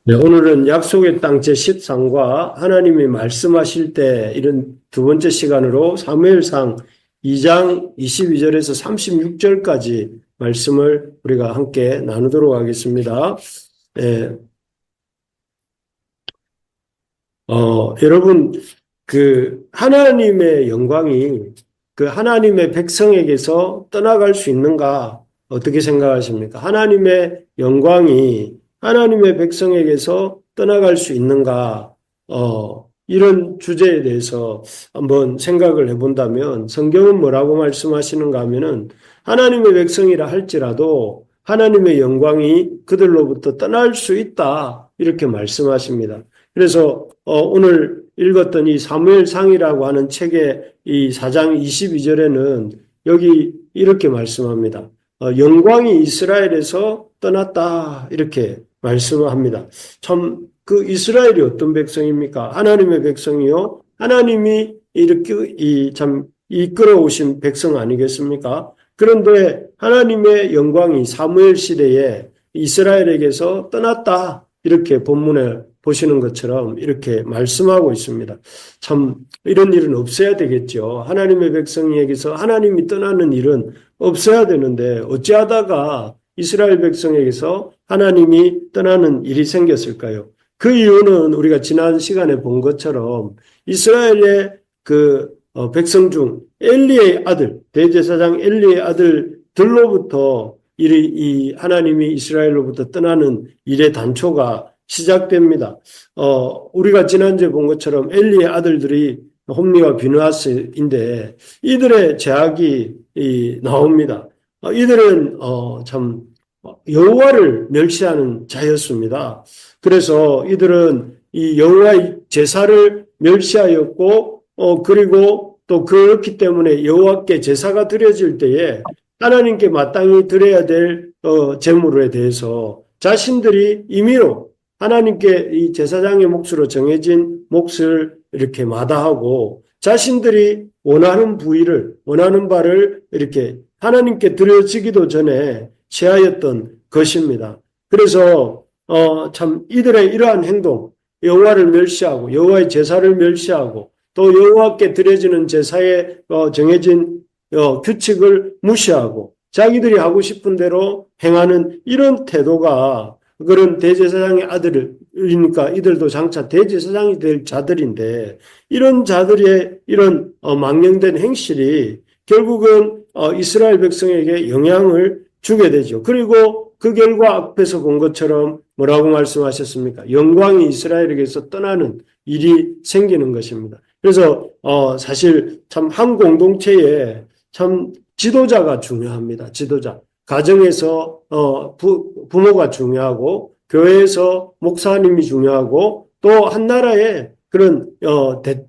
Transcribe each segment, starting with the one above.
네, 오늘은 약속의 땅 제13과 하나님이 말씀하실 때 이런 두 번째 시간으로 사무엘상 2장 22절에서 36절까지 말씀을 우리가 함께 나누도록 하겠습니다. 예, 여러분, 하나님의 영광이 그 하나님의 백성에게서 떠나갈 수 있는가 어떻게 생각하십니까? 하나님의 영광이 하나님의 백성에게서 떠나갈 수 있는가? 이런 주제에 대해서 한번 생각을 해본다면 성경은 뭐라고 말씀하시는가 하면은 하나님의 백성이라 할지라도 하나님의 영광이 그들로부터 떠날 수 있다. 이렇게 말씀하십니다. 그래서 오늘 읽었던 이 사무엘상이라고 하는 책의 이 4장 22절에는 여기 이렇게 말씀합니다. 영광이 이스라엘에서 떠났다 이렇게 말씀합니다. 참 그 이스라엘이 어떤 백성입니까? 하나님의 백성이요. 하나님이 이렇게 참 이끌어 오신 백성 아니겠습니까? 그런데 하나님의 영광이 사무엘 시대에 이스라엘에게서 떠났다 이렇게 본문에 보시는 것처럼 이렇게 말씀하고 있습니다. 참 이런 일은 없어야 되겠죠. 하나님의 백성에게서 하나님이 떠나는 일은 없어야 되는데 어찌하다가 이스라엘 백성에게서 하나님이 떠나는 일이 생겼을까요? 그 이유는 우리가 지난 시간에 본 것처럼 이스라엘의 백성 중 엘리의 아들, 대제사장 엘리의 아들들로부터 이 하나님이 이스라엘로부터 떠나는 일의 단초가 시작됩니다. 우리가 지난주에 본 것처럼 엘리의 아들들이 홈리와 비느하스인데 이들의 제약이 나옵니다. 이들은 참 여호와를 멸시하는 자였습니다. 그래서 이들은 이 여호와의 제사를 멸시하였고 그리고 또 그렇기 때문에 여호와께 제사가 드려질 때에 하나님께 마땅히 드려야 될 제물에 대해서 자신들이 임의로 하나님께 이 제사장의 몫으로 정해진 몫을 이렇게 마다하고 자신들이 원하는 부위를 원하는 바를 이렇게 하나님께 드려지기도 전에 취하였던 것입니다. 그래서 참 이들의 이러한 행동, 여호와를 멸시하고 여호와의 제사를 멸시하고 또 여호와께 드려지는 제사에 정해진 규칙을 무시하고 자기들이 하고 싶은 대로 행하는 이런 태도가 그런 대제사장의 아들이니까 이들도 장차 대제사장이 될 자들인데 이런 자들의 이런 망령된 행실이 결국은 이스라엘 백성에게 영향을 주게 되죠. 그리고 그 결과 앞에서 본 것처럼 뭐라고 말씀하셨습니까? 영광이 이스라엘에게서 떠나는 일이 생기는 것입니다. 그래서 사실 참 한 공동체에 참 지도자가 중요합니다. 지도자. 가정에서 부모가 중요하고 교회에서 목사님이 중요하고 또 한 나라의 그런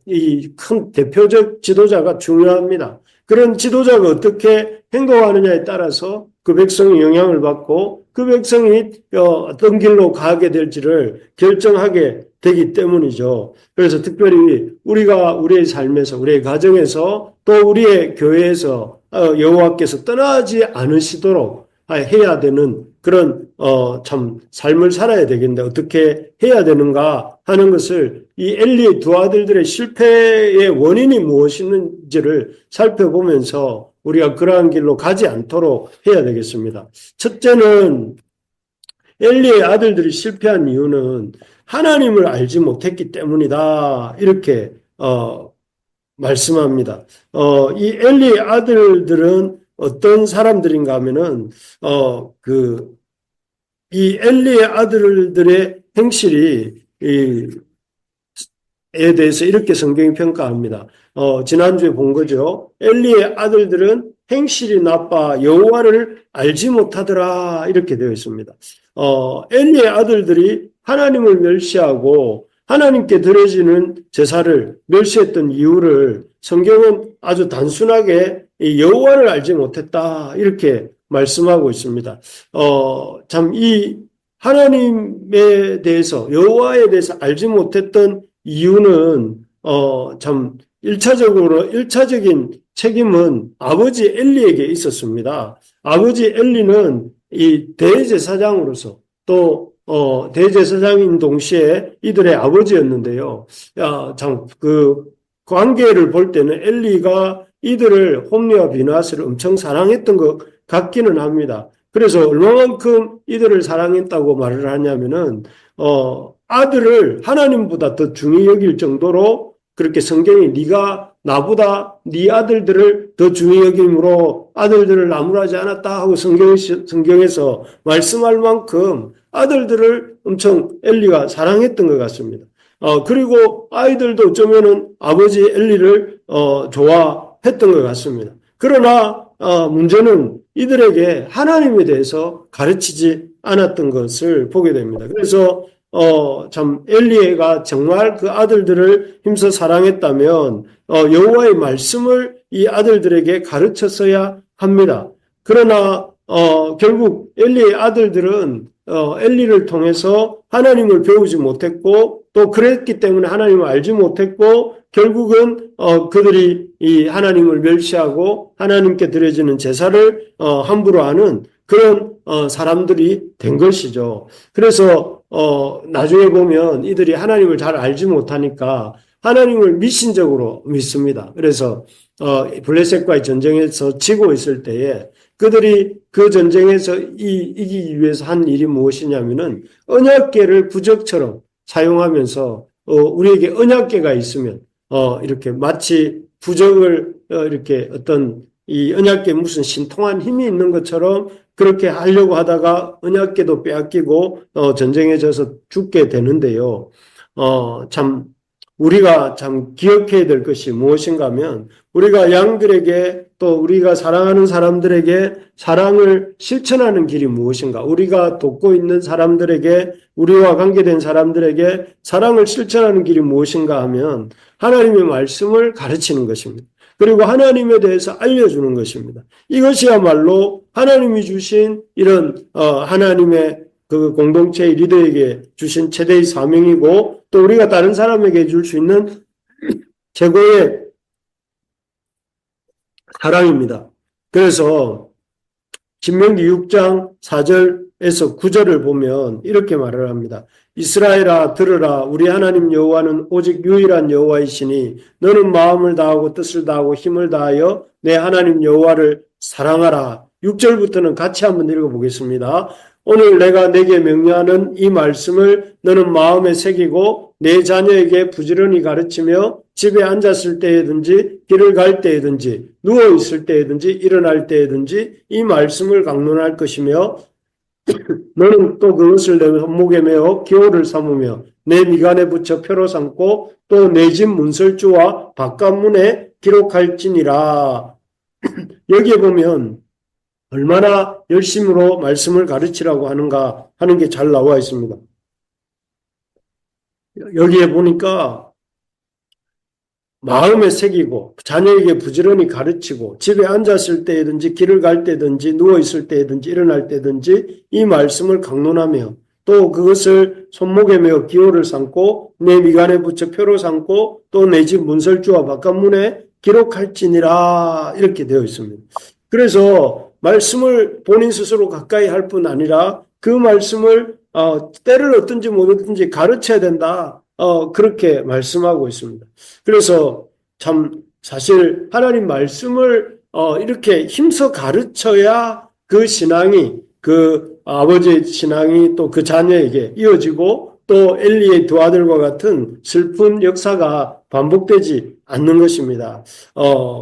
이 큰 대표적 지도자가 중요합니다. 그런 지도자가 어떻게 행동하느냐에 따라서 그 백성이 영향을 받고 그 백성이 어떤 길로 가게 될지를 결정하게 되기 때문이죠. 그래서 특별히 우리가 우리의 삶에서 우리의 가정에서 또 우리의 교회에서 여호와께서 떠나지 않으시도록 해야 되는 그런 참 삶을 살아야 되겠는데 어떻게 해야 되는가 하는 것을 이 엘리의 두 아들들의 실패의 원인이 무엇인지를 살펴보면서 우리가 그러한 길로 가지 않도록 해야 되겠습니다. 첫째는 엘리의 아들들이 실패한 이유는 하나님을 알지 못했기 때문이다. 이렇게 말씀합니다. 이 엘리의 아들들은 어떤 사람들인가 하면은 이 엘리의 아들들의 행실이 에 대해서 이렇게 성경이 평가합니다. 지난주에 본 거죠. 엘리의 아들들은 행실이 나빠 여호와를 알지 못하더라 이렇게 되어 있습니다. 엘리의 아들들이 하나님을 멸시하고 하나님께 드려지는 제사를 멸시했던 이유를 성경은 아주 단순하게 여호와를 알지 못했다 이렇게 말씀하고 있습니다. 참 이 하나님에 대해서 여호와에 대해서 알지 못했던 이유는 참 일차적인 책임은 아버지 엘리에게 있었습니다. 아버지 엘리는 이 대제사장으로서 또 대제사장인 동시에 이들의 아버지였는데요. 그 관계를 볼 때는 엘리가 이들을 홈리와 비나스를 엄청 사랑했던 것 같기는 합니다. 그래서 얼마만큼 이들을 사랑했다고 말을 하냐면은, 아들을 하나님보다 더 중히 여길 정도로 그렇게 성경이 네가 나보다 네 아들들을 더 중히 여김으로 아들들을 나무라지 않았다 하고 성경에서 말씀할 만큼 아들들을 엄청 엘리가 사랑했던 것 같습니다. 그리고 아이들도 어쩌면은 아버지 엘리를 좋아했던 것 같습니다. 그러나 문제는 이들에게 하나님에 대해서 가르치지 않았던 것을 보게 됩니다. 그래서 참 엘리가 정말 그 아들들을 힘써 사랑했다면 여호와의 말씀을 이 아들들에게 가르쳤어야 합니다. 그러나 결국 엘리의 아들들은 엘리를 통해서 하나님을 배우지 못했고 또 그랬기 때문에 하나님을 알지 못했고 결국은 그들이 이 하나님을 멸시하고 하나님께 드려지는 제사를 함부로 하는 그런 사람들이 된 것이죠. 그래서 나중에 보면 이들이 하나님을 잘 알지 못하니까 하나님을 미신적으로 믿습니다. 그래서 블레셋과의 전쟁에서 지고 있을 때에 그들이 그 전쟁에서 이기기 위해서 한 일이 무엇이냐면은 언약궤를 부적처럼 사용하면서 우리에게 언약궤가 있으면 이렇게 마치 부적을 이렇게 어떤 이 언약궤에 무슨 신통한 힘이 있는 것처럼 그렇게 하려고 하다가 언약궤도 빼앗기고 전쟁에 져서 죽게 되는데요. 참 우리가 참 기억해야 될 것이 무엇인가 하면 우리가 양들에게 또 우리가 사랑하는 사람들에게 사랑을 실천하는 길이 무엇인가? 우리가 돕고 있는 사람들에게 우리와 관계된 사람들에게 사랑을 실천하는 길이 무엇인가 하면 하나님의 말씀을 가르치는 것입니다. 그리고 하나님에 대해서 알려주는 것입니다. 이것이야말로 하나님이 주신 이런 하나님의 그 공동체의 리더에게 주신 최대의 사명이고 또 우리가 다른 사람에게 줄 수 있는 최고의 사랑입니다. 그래서 신명기 6장 4절에서 9절을 보면 이렇게 말을 합니다. 이스라엘아 들으라 우리 하나님 여호와는 오직 유일한 여호와이시니 너는 마음을 다하고 뜻을 다하고 힘을 다하여 내 하나님 여호와를 사랑하라. 6절부터는 같이 한번 읽어보겠습니다. 오늘 내가 내게 명령하는 이 말씀을 너는 마음에 새기고 내 자녀에게 부지런히 가르치며 집에 앉았을 때에든지 길을 갈 때에든지 누워 있을 때에든지 일어날 때에든지 이 말씀을 강론할 것이며 너는 또 그것을 내 손목에 메어 기호를 삼으며 내 미간에 붙여 표로 삼고 또 내 집 문설주와 바깥문에 기록할지니라. 여기에 보면 얼마나 열심으로 말씀을 가르치라고 하는가 하는 게 잘 나와 있습니다. 여기에 보니까 마음에 새기고 자녀에게 부지런히 가르치고 집에 앉았을 때든지 길을 갈 때든지 누워있을 때든지 일어날 때든지 이 말씀을 강론하며 또 그것을 손목에 메어 기호를 삼고 내 미간에 붙여 표로 삼고 또 내 집 문설주와 바깥문에 기록할지니라 이렇게 되어 있습니다. 그래서 말씀을 본인 스스로 가까이 할 뿐 아니라 그 말씀을 때를 얻든지 못 얻든지 가르쳐야 된다. 그렇게 말씀하고 있습니다. 그래서 참 사실 하나님 말씀을 이렇게 힘써 가르쳐야 그 신앙이 그 아버지의 신앙이 또 그 자녀에게 이어지고 또 엘리의 두 아들과 같은 슬픈 역사가 반복되지 않는 것입니다.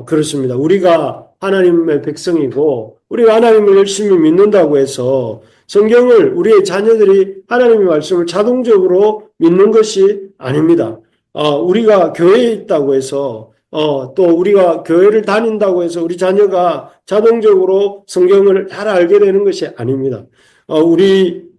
그렇습니다. 우리가 하나님의 백성이고 우리가 하나님을 열심히 믿는다고 해서 성경을 우리의 자녀들이 하나님의 말씀을 자동적으로 믿는 것이 아닙니다. 우리가 교회에 있다고 해서 또 우리가 교회를 다닌다고 해서 우리 자녀가 자동적으로 성경을 잘 알게 되는 것이 아닙니다. 우리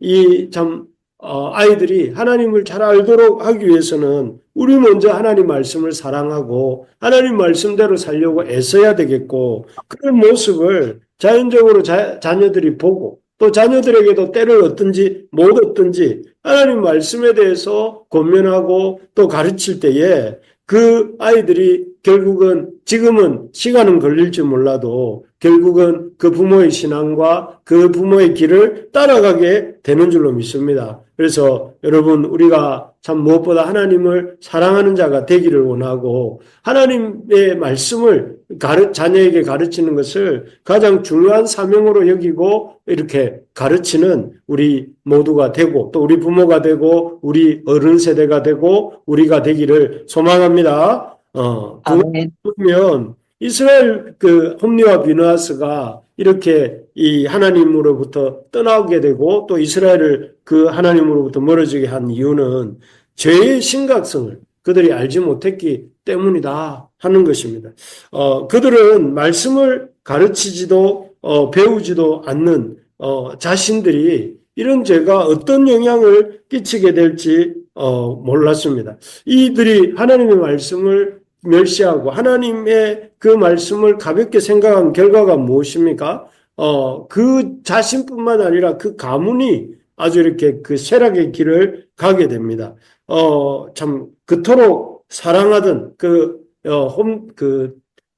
아이들이 하나님을 잘 알도록 하기 위해서는 우리 먼저 하나님 말씀을 사랑하고 하나님 말씀대로 살려고 애써야 되겠고 그런 모습을 자연적으로 자녀들이 보고 또 자녀들에게도 때를 얻든지 못 얻든지 하나님 말씀에 대해서 권면하고 또 가르칠 때에 그 아이들이 결국은 지금은 시간은 걸릴지 몰라도 결국은 그 부모의 신앙과 그 부모의 길을 따라가게 되는 줄로 믿습니다. 그래서 여러분, 우리가 참 무엇보다 하나님을 사랑하는 자가 되기를 원하고 하나님의 말씀을 자녀에게 가르치는 것을 가장 중요한 사명으로 여기고 이렇게 가르치는 우리 모두가 되고 또 우리 부모가 되고 우리 어른 세대가 되고 우리가 되기를 소망합니다. 아멘. 보면 이스라엘 그 홈리와 비느하스가 이렇게 이 하나님으로부터 떠나게 되고 또 이스라엘을 그 하나님으로부터 멀어지게 한 이유는 죄의 심각성을 그들이 알지 못했기 때문이다 하는 것입니다. 그들은 말씀을 가르치지도 배우지도 않는 자신들이 이런 죄가 어떤 영향을 끼치게 될지 몰랐습니다. 이들이 하나님의 말씀을 멸시하고 하나님의 그 말씀을 가볍게 생각한 결과가 무엇입니까? 그 자신뿐만 아니라 그 가문이 아주 이렇게 그 쇠락의 길을 가게 됩니다. 참 그토록 사랑하던 그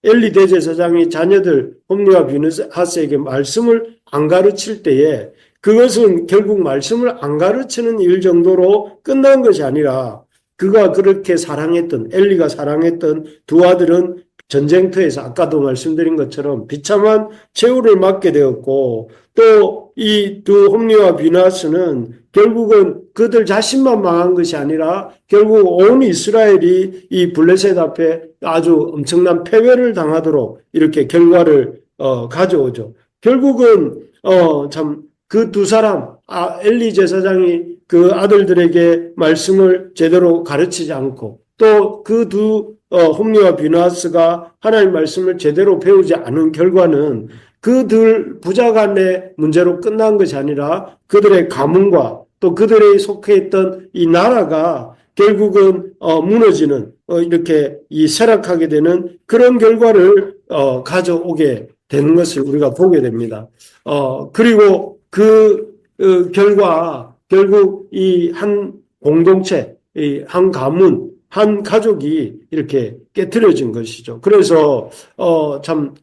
엘리 대제사장이 자녀들 홈리와 비느하스에게 말씀을 안 가르칠 때에 그것은 결국 말씀을 안 가르치는 일 정도로 끝난 것이 아니라 그가 그렇게 사랑했던 엘리가 사랑했던 두 아들은 전쟁터에서 아까도 말씀드린 것처럼 비참한 최후를 맞게 되었고 또 이 두 홈리와 비느하스는 결국은 그들 자신만 망한 것이 아니라 결국 온 이스라엘이 이 블레셋 앞에 아주 엄청난 패배를 당하도록 이렇게 결과를 가져오죠. 결국은 참 그 두 사람 엘리 제사장이 그 아들들에게 말씀을 제대로 가르치지 않고 또 그 두 홈리와 비느하스가 하나님 말씀을 제대로 배우지 않은 결과는 그들 부자간의 문제로 끝난 것이 아니라 그들의 가문과 또 그들의 속해 있던 이 나라가 결국은 무너지는 이렇게 이 쇠락하게 되는 그런 결과를 가져오게 되는 것을 우리가 보게 됩니다. 그리고 그 결과 결국 이 한 공동체, 이 한 가문, 한 가족이 이렇게 깨트려진 것이죠. 그래서 참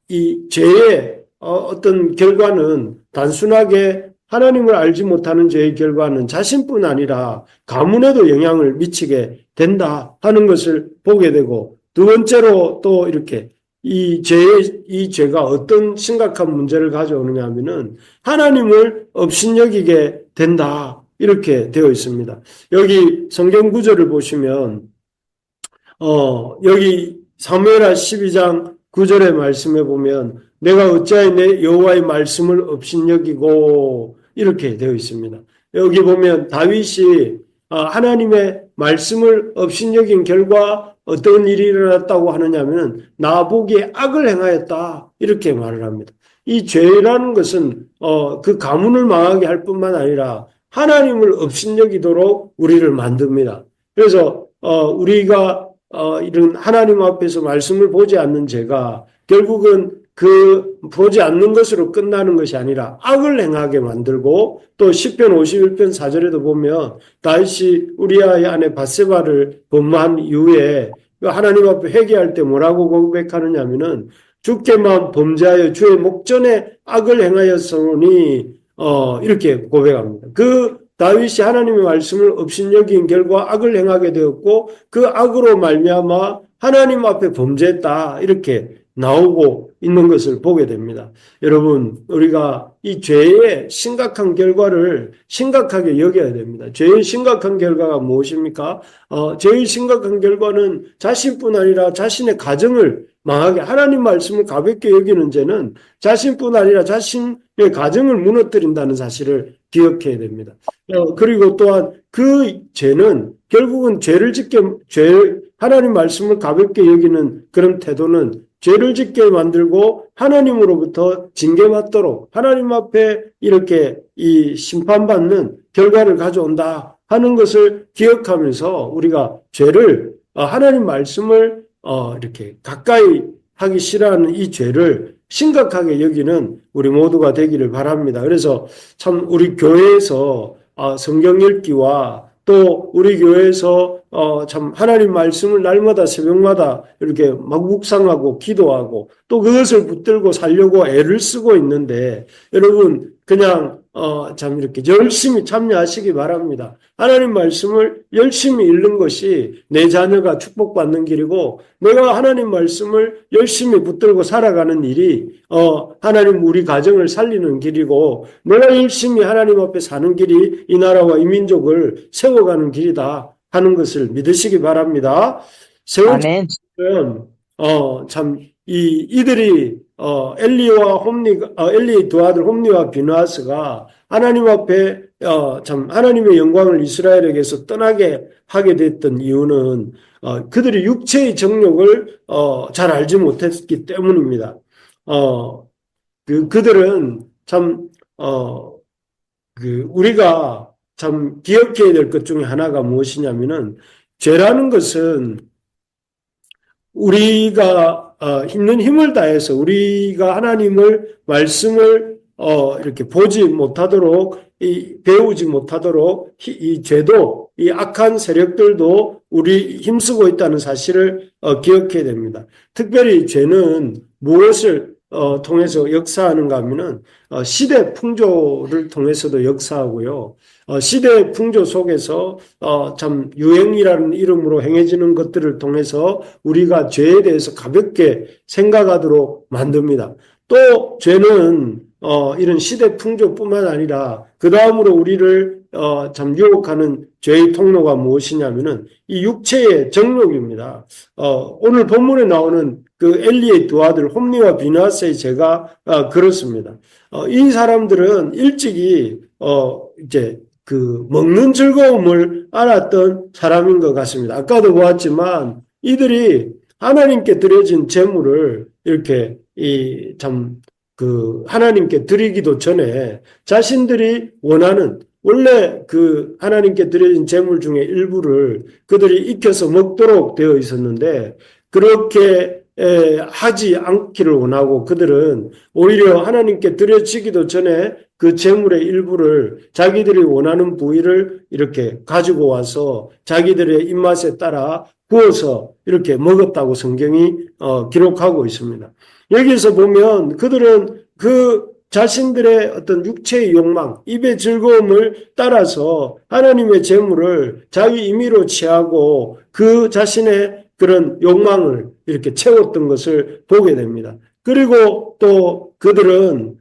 이 죄의 어떤 결과는 단순하게 하나님을 알지 못하는 죄의 결과는 자신뿐 아니라 가문에도 영향을 미치게 된다 하는 것을 보게 되고 두 번째로 또 이렇게 이 죄가 어떤 심각한 문제를 가져오느냐 하면은 하나님을 업신여기게 된다. 이렇게 되어 있습니다. 여기 성경 구절을 보시면, 여기 사무엘하 12장 9절의 말씀에 보면 내가 어찌하여 내 여호와의 말씀을 업신여기고 이렇게 되어 있습니다. 여기 보면 다윗이 하나님의 말씀을 업신여긴 결과 어떤 일이 일어났다고 하느냐면 나보기에 악을 행하였다 이렇게 말을 합니다. 이 죄라는 것은 그 가문을 망하게 할 뿐만 아니라 하나님을 업신여기도록 우리를 만듭니다. 그래서 우리가 이런 하나님 앞에서 말씀을 보지 않는 죄가 결국은 그 보지 않는 것으로 끝나는 것이 아니라 악을 행하게 만들고 또 시편 51편 4절에도 보면 다윗이 우리아의 아내 밧세바를 범한 이후에 하나님 앞에 회개할 때 뭐라고 고백하느냐 하면은 주께만 범죄하여 주의 목전에 악을 행하였으니 이렇게 고백합니다. 그 다윗이 하나님의 말씀을 업신여긴 결과 악을 행하게 되었고 그 악으로 말미암아 하나님 앞에 범죄했다 이렇게 나오고 있는 것을 보게 됩니다. 여러분 우리가 이 죄의 심각한 결과를 심각하게 여겨야 됩니다. 죄의 심각한 결과가 무엇입니까? 죄의 심각한 결과는 자신뿐 아니라 자신의 가정을 망하게 하나님 말씀을 가볍게 여기는 죄는 자신뿐 아니라 자신의 가정을 무너뜨린다는 사실을 기억해야 됩니다. 그리고 또한 그 죄는 결국은 하나님 말씀을 가볍게 여기는 그런 태도는 죄를 짓게 만들고 하나님으로부터 징계받도록 하나님 앞에 이렇게 이 심판받는 결과를 가져온다 하는 것을 기억하면서 우리가 죄를 하나님 말씀을 이렇게 가까이 하기 싫어하는 이 죄를 심각하게 여기는 우리 모두가 되기를 바랍니다. 그래서 참 우리 교회에서 성경 읽기와 또 우리 교회에서 참 하나님 말씀을 날마다 새벽마다 이렇게 막 묵상하고 기도하고 또 그것을 붙들고 살려고 애를 쓰고 있는데 여러분 그냥 참 이렇게 열심히 참여하시기 바랍니다. 하나님 말씀을 열심히 읽는 것이 내 자녀가 축복받는 길이고 내가 하나님 말씀을 열심히 붙들고 살아가는 일이 하나님 우리 가정을 살리는 길이고 내가 열심히 하나님 앞에 사는 길이 이 나라와 이 민족을 세워가는 길이다 하는 것을 믿으시기 바랍니다. 세 아멘. 번째는 참 이들이 엘리의 두 아들 홈리와 비느하스가 하나님 앞에 참 하나님의 영광을 이스라엘에게서 떠나게 하게 됐던 이유는 그들이 육체의 정욕을 잘 알지 못했기 때문입니다. 그들은 참 우리가 참 기억해야 될 것 중에 하나가 무엇이냐면은 죄라는 것은 우리가 있는 힘을 다해서 우리가 하나님을 말씀을 이렇게 보지 못하도록 배우지 못하도록 이 죄도 이 악한 세력들도 우리 힘쓰고 있다는 사실을 기억해야 됩니다. 특별히 죄는 무엇을 통해서 역사하는가 하면은 시대 풍조를 통해서도 역사하고요. 시대 풍조 속에서 참 유행이라는 이름으로 행해지는 것들을 통해서 우리가 죄에 대해서 가볍게 생각하도록 만듭니다. 또 죄는 이런 시대 풍조뿐만 아니라 그 다음으로 우리를 참 유혹하는 죄의 통로가 무엇이냐면은 이 육체의 정욕입니다. 오늘 본문에 나오는 그 엘리의 두 아들 홈리와 비느하스의 죄가 그렇습니다. 이 사람들은 일찍이 이제 그 먹는 즐거움을 알았던 사람인 것 같습니다. 아까도 보았지만 이들이 하나님께 드려진 제물을 이렇게 하나님께 드리기도 전에 자신들이 원하는 원래 그 하나님께 드려진 제물 중에 일부를 그들이 익혀서 먹도록 되어 있었는데 그렇게 하지 않기를 원하고 그들은 오히려 하나님께 드려지기도 전에 그 제물의 일부를 자기들이 원하는 부위를 이렇게 가지고 와서 자기들의 입맛에 따라 구워서 이렇게 먹었다고 성경이 기록하고 있습니다. 여기서 보면 그들은 그 자신들의 어떤 육체의 욕망, 입의 즐거움을 따라서 하나님의 제물을 자기 임의로 취하고 그 자신의 그런 욕망을 이렇게 채웠던 것을 보게 됩니다. 그리고 또 그들은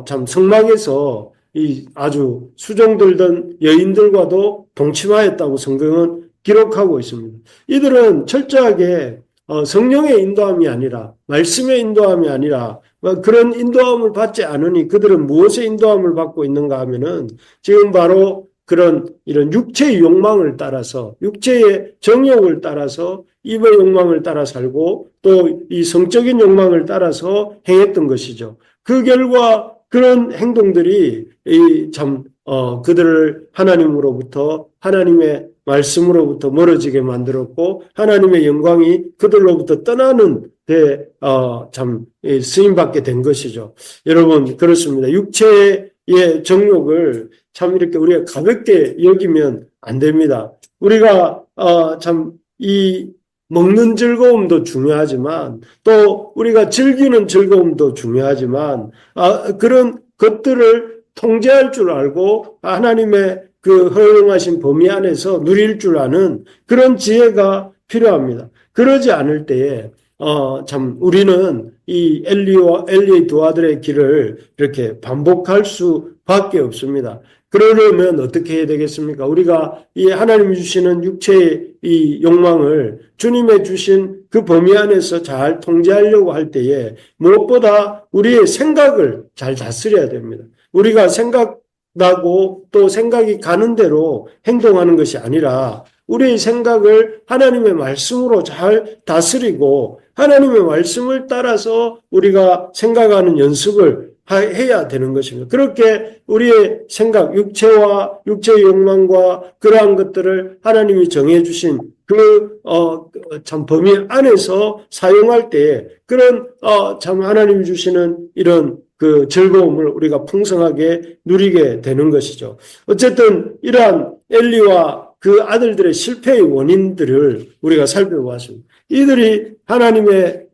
참 성막에서 이 아주 수종들던 여인들과도 동침하였다고 성경은 기록하고 있습니다. 이들은 철저하게 성령의 인도함이 아니라 말씀의 인도함이 아니라 그런 인도함을 받지 않으니 그들은 무엇의 인도함을 받고 있는가 하면은 지금 바로 그런 이런 육체의 욕망을 따라서 육체의 정욕을 따라서 입의 욕망을 따라 살고 또 이 성적인 욕망을 따라서 행했던 것이죠. 그 결과 그런 행동들이 그들을 하나님으로부터 하나님의 말씀으로부터 멀어지게 만들었고 하나님의 영광이 그들로부터 떠나는 데 쓰임받게 된 것이죠. 여러분 그렇습니다. 육체의 정욕을 참 이렇게 우리가 가볍게 여기면 안 됩니다. 우리가 이 먹는 즐거움도 중요하지만 또 우리가 즐기는 즐거움도 중요하지만 그런 것들을 통제할 줄 알고 하나님의 그 허용하신 범위 안에서 누릴 줄 아는 그런 지혜가 필요합니다. 그러지 않을 때에 우리는 이 엘리의 두 아들의 길을 이렇게 반복할 수밖에 없습니다. 그러려면 어떻게 해야 되겠습니까? 우리가 이 하나님이 주시는 육체의 이 욕망을 주님의 주신 그 범위 안에서 잘 통제하려고 할 때에 무엇보다 우리의 생각을 잘 다스려야 됩니다. 우리가 생각나고 또 생각이 가는 대로 행동하는 것이 아니라 우리의 생각을 하나님의 말씀으로 잘 다스리고 하나님의 말씀을 따라서 우리가 생각하는 연습을 해야 되는 것입니다. 그렇게 우리의 생각, 육체의 욕망과 그러한 것들을 하나님이 정해주신 참 범위 안에서 사용할 때 그런 참 하나님이 주시는 이런 그 즐거움을 우리가 풍성하게 누리게 되는 것이죠. 어쨌든 이러한 엘리와 그 아들들의 실패의 원인들을 우리가 살펴보았습니다. 이들이 하나님의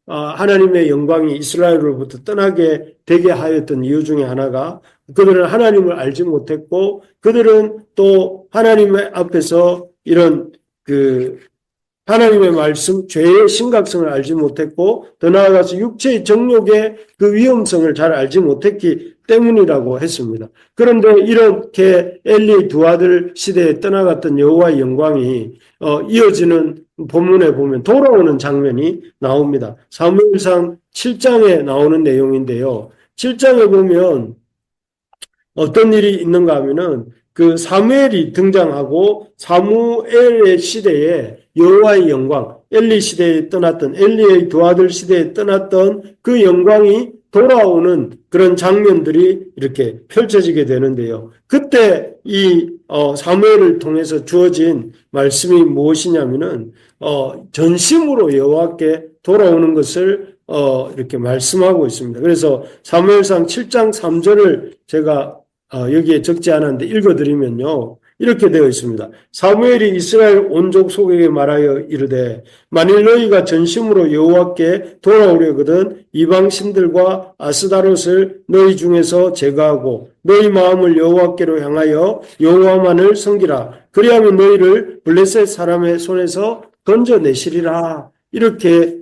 하나님의 영광이 이스라엘로부터 떠나게 되게 하였던 이유 중에 하나가 그들은 하나님을 알지 못했고 그들은 또 하나님의 앞에서 이런 하나님의 말씀, 죄의 심각성을 알지 못했고 더 나아가서 육체의 정욕의 그 위험성을 잘 알지 못했기 때문이라고 했습니다. 그런데 이렇게 엘리의 두 아들 시대에 떠나갔던 여호와의 영광이 이어지는 본문에 보면 돌아오는 장면이 나옵니다. 사무엘상 7장에 나오는 내용인데요. 7장에 보면 어떤 일이 있는가 하면은 그 사무엘이 등장하고 사무엘의 시대에 여호와의 영광, 엘리 시대에 떠났던 엘리의 두 아들 시대에 떠났던 그 영광이 돌아오는 그런 장면들이 이렇게 펼쳐지게 되는데요. 그때 이 사무엘을 통해서 주어진 말씀이 무엇이냐면은 전심으로 여호와께 돌아오는 것을 이렇게 말씀하고 있습니다. 그래서 사무엘상 7장 3절을 제가 여기에 적지 않았는데 읽어드리면요. 이렇게 되어 있습니다. 사무엘이 이스라엘 온족 속에게 말하여 이르되 만일 너희가 전심으로 여호와께 돌아오려거든 이방 신들과 아스다롯을 너희 중에서 제거하고 너희 마음을 여호와께로 향하여 여호와만을 섬기라. 그리하면 너희를 블레셋 사람의 손에서 건져내시리라. 이렇게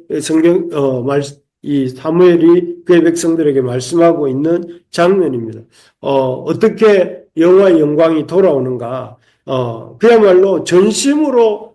이 사무엘이 그의 백성들에게 말씀하고 있는 장면입니다. 어떻게 여호와의 영광이 돌아오는가? 그야말로 전심으로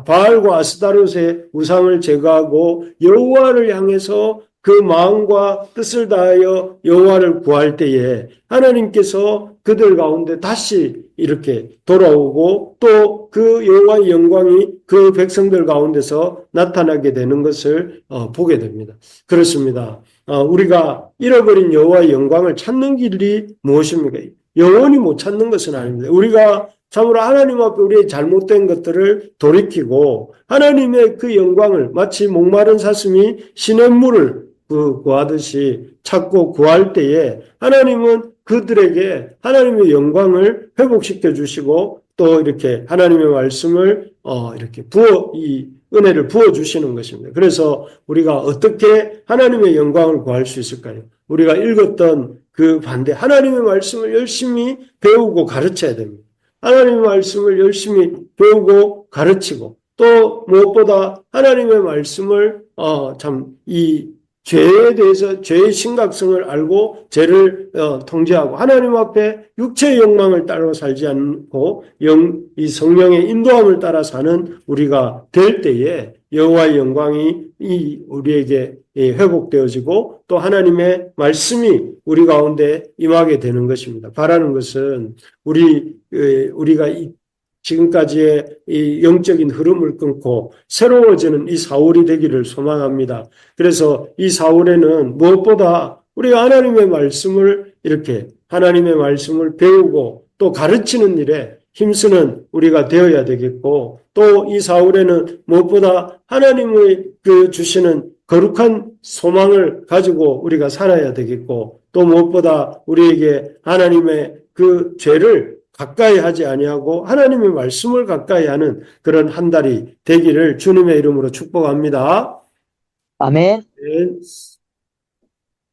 바알과 아스타롯의 우상을 제거하고 여호와를 향해서 그 마음과 뜻을 다하여 여호와를 구할 때에 하나님께서 그들 가운데 다시 이렇게 돌아오고 또 그 여호와의 영광이 그 백성들 가운데서 나타나게 되는 것을 보게 됩니다. 그렇습니다. 우리가 잃어버린 여호와의 영광을 찾는 길이 무엇입니까? 영원히 못 찾는 것은 아닙니다. 우리가 참으로 하나님 앞에 우리의 잘못된 것들을 돌이키고 하나님의 그 영광을 마치 목마른 사슴이 시냇물을 구하듯이 찾고 구할 때에 하나님은 그들에게 하나님의 영광을 회복시켜 주시고 또 이렇게 하나님의 말씀을 이렇게 이 은혜를 부어 주시는 것입니다. 그래서 우리가 어떻게 하나님의 영광을 구할 수 있을까요? 우리가 읽었던 그 반대 하나님의 말씀을 열심히 배우고 가르쳐야 됩니다. 하나님의 말씀을 열심히 배우고 가르치고 또 무엇보다 하나님의 말씀을 죄에 대해서 죄의 심각성을 알고 죄를 통제하고 하나님 앞에 육체의 욕망을 따라 살지 않고 이 성령의 인도함을 따라 사는 우리가 될 때에 여호와의 영광이 우리에게 회복되어지고 또 하나님의 말씀이 우리 가운데 임하게 되는 것입니다. 바라는 것은 우리가 지금까지의 이 영적인 흐름을 끊고 새로워지는 이 사울이 되기를 소망합니다. 그래서 이 사울에는 무엇보다 우리가 하나님의 말씀을 이렇게 하나님의 말씀을 배우고 또 가르치는 일에 힘쓰는 우리가 되어야 되겠고 또 이 사울에는 무엇보다 하나님의 주시는 거룩한 소망을 가지고 우리가 살아야 되겠고 또 무엇보다 우리에게 하나님의 그 죄를 가까이 하지 아니하고 하나님의 말씀을 가까이 하는 그런 한 달이 되기를 주님의 이름으로 축복합니다. 아멘. 네.